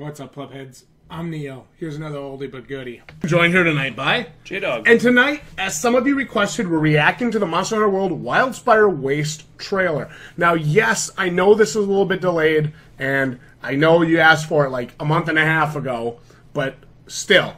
What's up, Plebheads? I'm Neo. Here's another oldie but goodie. Joined here tonight by Jdog. And tonight, as some of you requested, we're reacting to the Monster Hunter World Wildspire Waste trailer. Now, yes, I know this is a little bit delayed, and I know you asked for it like a month and a half ago, but still,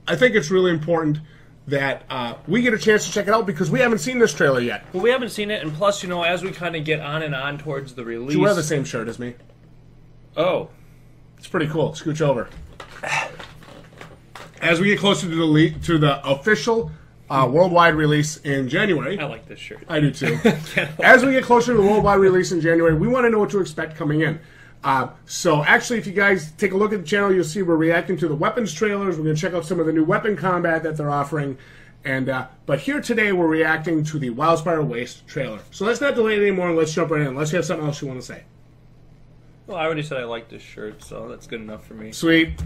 I think it's really important that we get a chance to check it out because we haven't seen this trailer yet. Well, we haven't seen it, and plus, you know, as we kind of get on and on towards the release... Do you wear the same shirt as me? Oh. It's pretty cool. Scooch over. As we get closer to the official worldwide release in January... I like this shirt. I do too. As we get closer to the worldwide release in January, we want to know what to expect coming in. So actually, if you guys take a look at the channel, you'll see we're reacting to the weapons trailers. We're going to check out some of the new weapon combat that they're offering. But here today, we're reacting to the Wildspire Waste trailer. So let's not delay it anymore and let's jump right in. Unless you have something else you want to say. Well, I already said I like this shirt, so that's good enough for me. Sweet.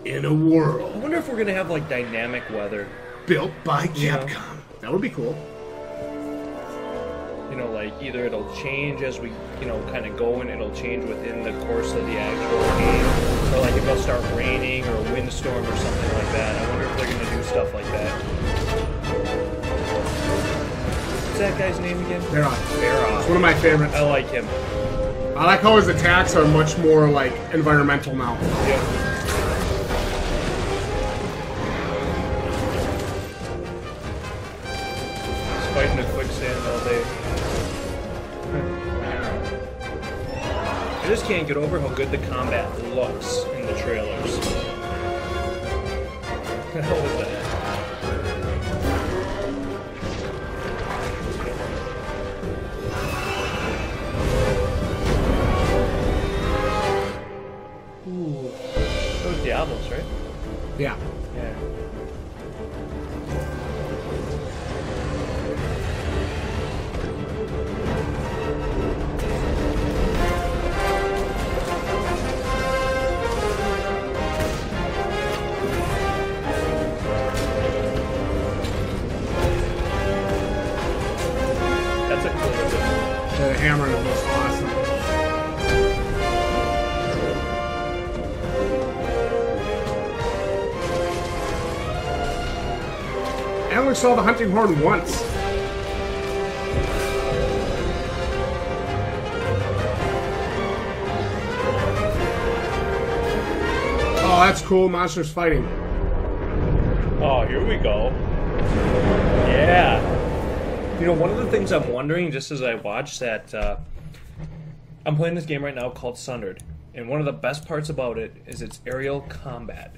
In a world. I wonder if we're going to have, like, dynamic weather. Built by Capcom. Yeah. That would be cool. You know, like, either it'll change as we, you know, kind of go and it'll change within the course of the actual game. Or, like, if it'll start raining or a windstorm or something like that. I wonder if they're going to do stuff like that. What's that guy's name again? Baron. It's one of my favorites. I like him. I like how his attacks are much more, like, environmental now. Yep. Fighting a quicksand all day. I just can't get over how good the combat looks in the trailers. What the hell was that? Ooh. Those Diablos, right? Yeah. Yeah. That's a cool one. The hammer looks awesome. I only saw the hunting horn once. Oh, that's cool. Monsters fighting. Oh, here we go. Yeah. You know, one of the things I'm wondering, just as I watch that, I'm playing this game right now called Sundered, and one of the best parts about it is its aerial combat.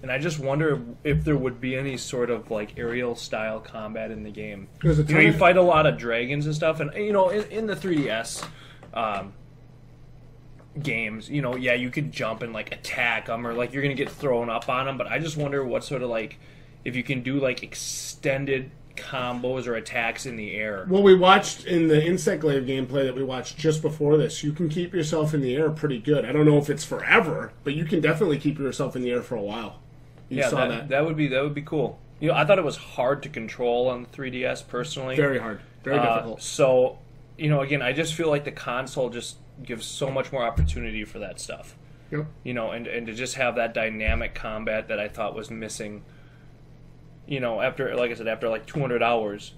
And I just wonder if there would be any sort of, like, aerial-style combat in the game. You know, you fight a lot of dragons and stuff, and, you know, in the 3DS games, you know, yeah, you could jump and, like, attack them, or, like, you're going to get thrown up on them, but I just wonder what sort of, like, if you can do, like, extended combos or attacks in the air. Well, we watched in the Insect Glaive gameplay that we watched just before this, you can keep yourself in the air pretty good. I don't know if it's forever, but you can definitely keep yourself in the air for a while. You saw that. That would be cool. You know, I thought it was hard to control on the 3DS personally. Very hard. Very difficult. So, you know, again, I just feel like the console just gives so much more opportunity for that stuff. Yep. You know, and to just have that dynamic combat that I thought was missing. You know, after, like I said, after like 200 hours,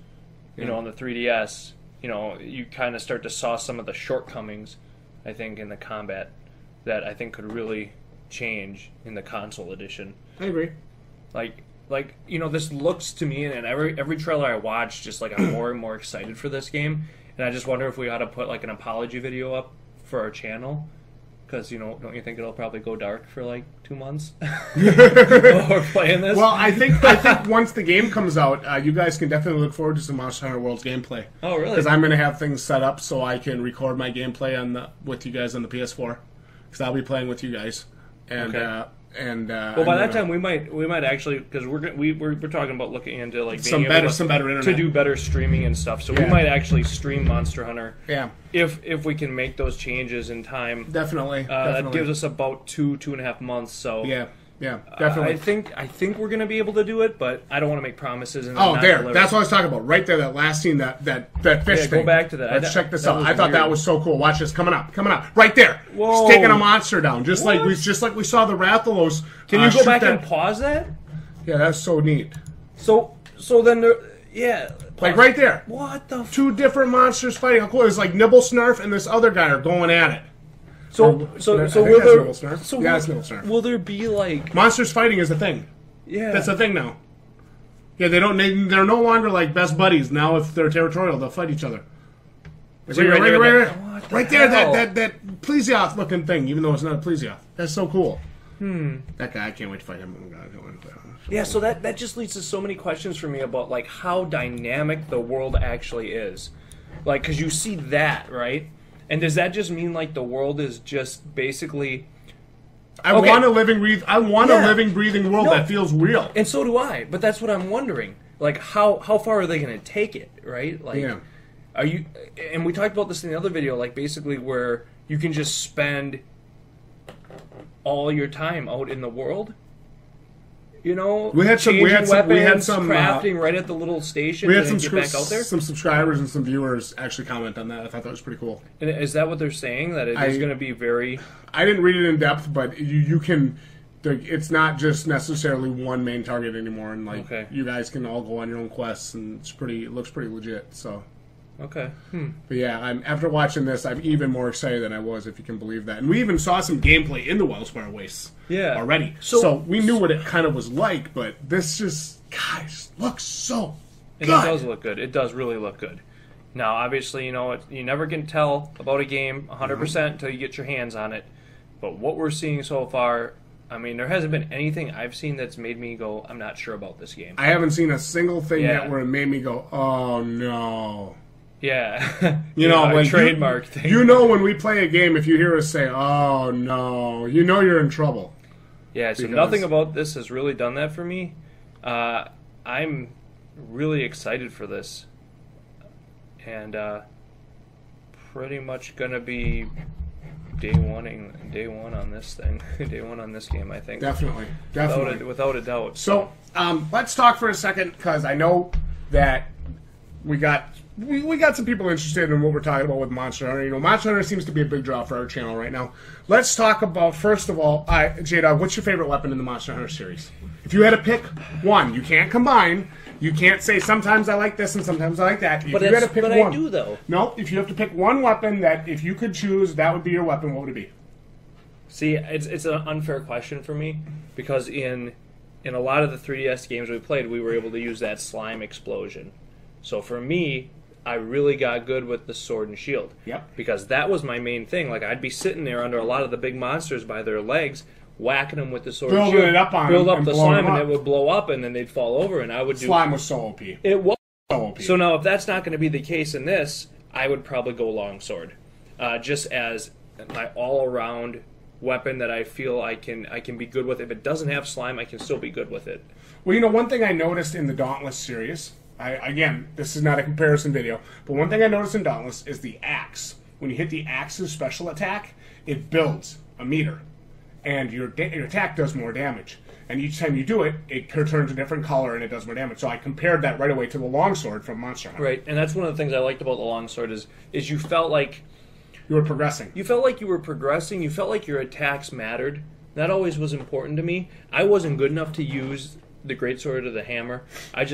you know, on the 3DS, you know, you kind of start to saw some of the shortcomings, I think, in the combat that I think could really change in the console edition. I agree. Like you know, this looks to me, and every trailer I watch, just like I'm more and more excited for this game, and I just wonder if we ought to put like an apology video up for our channel. Because, you know, don't you think it'll probably go dark for like 2 months while we're playing this? Well, I think once the game comes out, you guys can definitely look forward to some Monster Hunter World's gameplay. Oh, really? Because I'm going to have things set up so I can record my gameplay with you guys on the PS4. Because I'll be playing with you guys. And okay. Well, by that time we might actually, because we're talking about looking into like some being better internet to do better streaming and stuff. So we might actually stream Monster Hunter. Yeah. If we can make those changes in time. Definitely. That gives us about 2.5 months. So yeah. Yeah, definitely. I think we're gonna be able to do it, but I don't want to make promises. And Oh, not there. deliver. That's what I was talking about. Right there, that last scene, that fish Yeah, thing. go back to that. Let's check this that out. was I thought that weird. was so cool. Watch this. Coming up. Right there. Whoa. He's taking a monster down. Just What? like we saw the Rathalos. Can you go shoot back that. and pause that? Yeah, that's so neat. So then there, yeah. Like right there. What the? Two different monsters fighting. How cool. It's like Nibble Snarf and this other guy are going at it. So I will think there? that's Nibble Snarf. So yeah, will, it's Nibble Snarf. Will there be like? Monsters fighting is a thing. Yeah, That's a thing now. Yeah, they're no longer like best buddies. Now if they're territorial, they'll fight each other. So right there, Right there, that Plesioth looking thing, even though it's not a Plesioth. That's so cool. That guy, I can't wait to fight him. Oh, God, I can't wait to fight him. Yeah, so that just leads to so many questions for me about like how dynamic the world actually is. Like, because you see that, right? And does that just mean like the world is just basically? I Okay. want a living, Yeah. breathing world No. that feels real. And so do I. But that's what I'm wondering. Like, how far are they going to take it, right? Like, Yeah. are you? And we talked about this in the other video, like basically where you can just spend all your time out in the world. You know, We had some changing weapons, some, crafting right at the little station, We had and some then get back out there. some subscribers and some viewers actually comment on that. I thought that was pretty cool. And is that what they're saying? That it is going to be very? I didn't read it in depth, but you can. It's not just necessarily one main target anymore, and like Okay. you guys can all go on your own quests, and it looks pretty legit. So, Okay. but yeah, after watching this, I'm even more excited than I was, if you can believe that. And we even saw some gameplay in the Wildspire Wastes, Yeah. already. So- So we knew what it kind of was like, but this just, guys, looks so And good. it does look good. It does really look good. Now, obviously, you know, you never can tell about a game 100% until you get your hands on it. But what we're seeing so far, I mean, there hasn't been anything I've seen that's made me go, I'm not sure about this game. I haven't seen a single thing Yeah. yet where it made me go, oh no. Yeah. You know, a when trademark thing. You know, when we play a game, if you hear us say, oh no, you know you're in trouble. Yeah, so Because- nothing about this has really done that for me. I'm really excited for this. And pretty much going to be day one on this thing. Day one on this game, I think. Definitely. Without a doubt. So, let's talk for a second, because I know that we got some people interested in what we're talking about with Monster Hunter. You know, Monster Hunter seems to be a big draw for our channel right now. Let's talk about, first of all, Jdog, what's your favorite weapon in the Monster Hunter series? If you had to pick one, you can't combine. You can't say sometimes I like this and sometimes I like that. If But you had to pick one, I do, though. No, if you have to pick one weapon that if you could choose, that would be your weapon, what would it be? See, it's an unfair question for me because in a lot of the 3DS games we played, we were able to use that slime explosion. So for me, I really got good with the sword and shield. Yep. Because that was my main thing. Like I'd be sitting there under a lot of the big monsters by their legs, whacking them with the sword and Building shield, it up on build them up and the blowing slime, them and up. it would blow up, and then they'd fall over, and I would do. Slime was so OP. It was. So OP. So now, if that's not going to be the case in this, I would probably go longsword, just as my all-around weapon that I feel I can be good with. If it doesn't have slime, I can still be good with it. Well, you know, one thing I noticed in the Dauntless series, again, this is not a comparison video, but one thing I noticed in Dauntless is the axe. When you hit the axe's special attack, it builds a meter, and your attack does more damage. And each time you do it, it turns a different color and it does more damage. So I compared that right away to the longsword from Monster Hunter. Right, and that's one of the things I liked about the longsword is you felt like You were progressing. you were progressing. You felt like your attacks mattered. That always was important to me. I wasn't good enough to use the greatsword or the hammer. I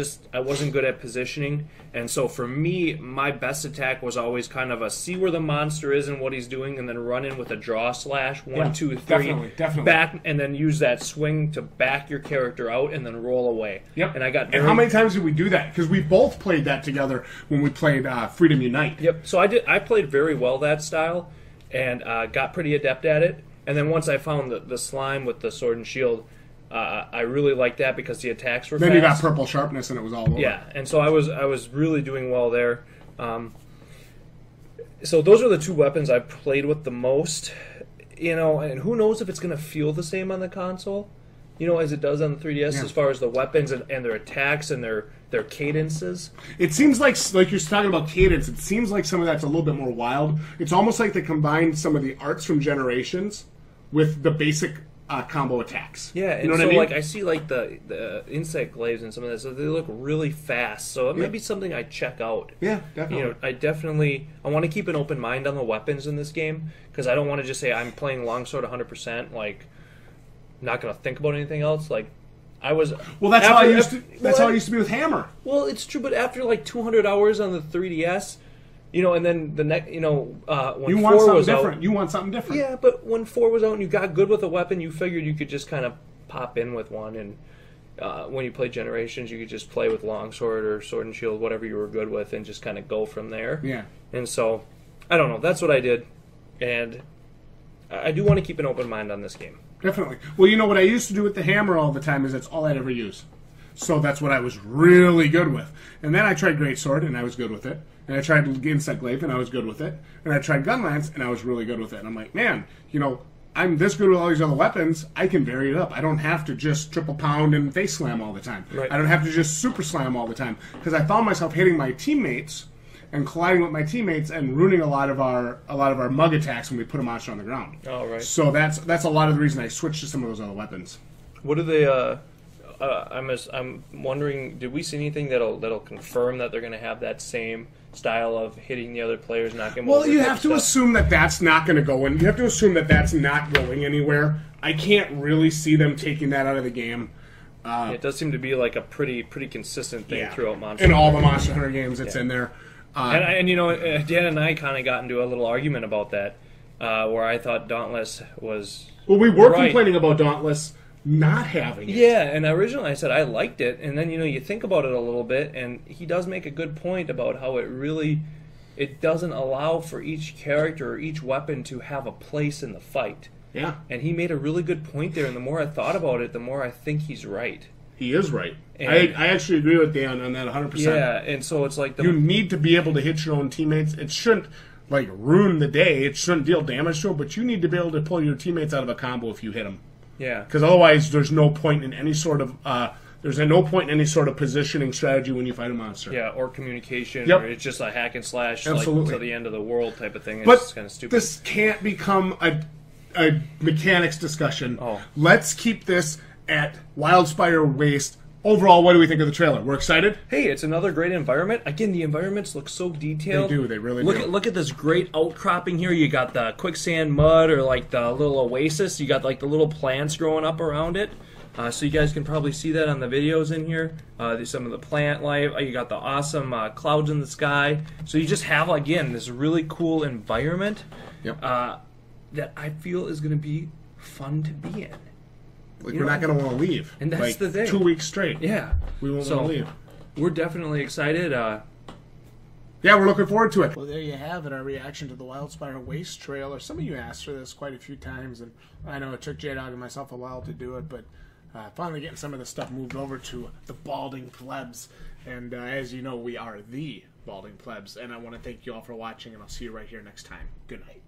wasn't good at positioning, and so for me, my best attack was always kind of a see where the monster is and what he's doing, and then run in with a draw slash, one, two, three, definitely. back, and then use that swing to back your character out, and then roll away. Yep. And I got. And how many times did we do that? Because we both played that together when we played Freedom Unite. Yep. So I played very well that style, and got pretty adept at it. And then once I found the slime with the sword and shield, I really liked that because the attacks were Then fast. you got purple sharpness and it was all over. Yeah, and so I was really doing well there. So those are the two weapons I've played with the most. You know, and who knows if it's going to feel the same on the console, you know, as it does on the 3DS Yeah. as far as the weapons and their attacks and their cadences. It seems like you're talking about cadence, it seems like some of that's a little bit more wild. It's almost like they combined some of the arts from Generations with the basic combo attacks. Yeah, and you know so what I mean? like I see like the insect glaives and some of this, so they look really fast. So it may be something I check out. Yeah, definitely. You know, I want to keep an open mind on the weapons in this game because I don't want to just say I'm playing longsword 100%. Like, not gonna think about anything else. Like, I was. Well, that's how I used to. That's how I used to be with Hammer. Well, it's true, but after like 200 hours on the 3DS. You know, and then the next, you know, when 4 was out, you want something different. Yeah, but when 4 was out and you got good with a weapon, you figured you could just kind of pop in with one, and when you play Generations, you could just play with longsword or sword and shield, whatever you were good with, and just kind of go from there. Yeah. And so, I don't know. That's what I did, and I do want to keep an open mind on this game. Definitely. Well, you know what I used to do with the Hammer all the time is that's all I'd ever use. So that's what I was really good with. And then I tried Greatsword, and I was good with it. And I tried Insect Glaive, and I was good with it. And I tried Gunlance, and I was really good with it. And I'm like, man, you know, I'm this good with all these other weapons, I can vary it up. I don't have to just triple pound and face slam all the time. Right. I don't have to just super slam all the time. Because I found myself hitting my teammates and colliding with my teammates and ruining a lot of our mug attacks when we put a monster on the ground. Oh, right. So that's a lot of the reason I switched to some of those other weapons. What do they? I'm wondering, did we see anything that'll confirm that they're going to have that same style of hitting the other players, knocking them over? Well, you have to assume that that's not going to go in. You have to assume that that's not going anywhere. I can't really see them taking that out of the game. It does seem to be like a pretty consistent thing throughout Monster in Hunter. all the Monster Hunter games. It's in there. And you know, Dan and I kind of got into a little argument about that, where I thought Dauntless was. Well, we were complaining about Dauntless not having it. Yeah, and originally I said I liked it, and then, you know, you think about it a little bit, and he does make a good point about how it doesn't allow for each character or each weapon to have a place in the fight. Yeah. And he made a really good point there, and the more I thought about it, the more I think he's right. He is right. And I actually agree with Dan on that 100%. Yeah, and so it's like you need to be able to hit your own teammates. It shouldn't like ruin the day. It shouldn't deal damage to them, but you need to be able to pull your teammates out of a combo if you hit them. Yeah, because otherwise, there's no point in any sort of positioning strategy when you fight a monster. Yeah, or communication, Yep. or it's just a hack and slash, Absolutely. like to the end of the world type of thing. It's But kind of stupid. this can't become a mechanics discussion. Oh. Let's keep this at Wildspire Waste. Overall, what do we think of the trailer? We're excited? Hey, it's another great environment. Again, the environments look so detailed. They do. They really do. Look at this great outcropping here. You got the quicksand mud, or like the little oasis. You got like the little plants growing up around it. So you guys can probably see that on the videos in here. Some of the plant life. You got the awesome clouds in the sky. So you just have, again, this really cool environment that I feel is going to be fun to be in. Like, we're not going to want to leave. And that's like, the thing. 2 weeks straight. Yeah. We won't want to leave. We're definitely excited. Yeah, we're looking forward to it. Well, there you have it, our reaction to the Wildspire Waste trailer. Some of you asked for this quite a few times, and I know it took Jdog and myself a while to do it, but finally getting some of the stuff moved over to the Balding Plebs. And as you know, we are the Balding Plebs, and I want to thank you all for watching, and I'll see you right here next time. Good night.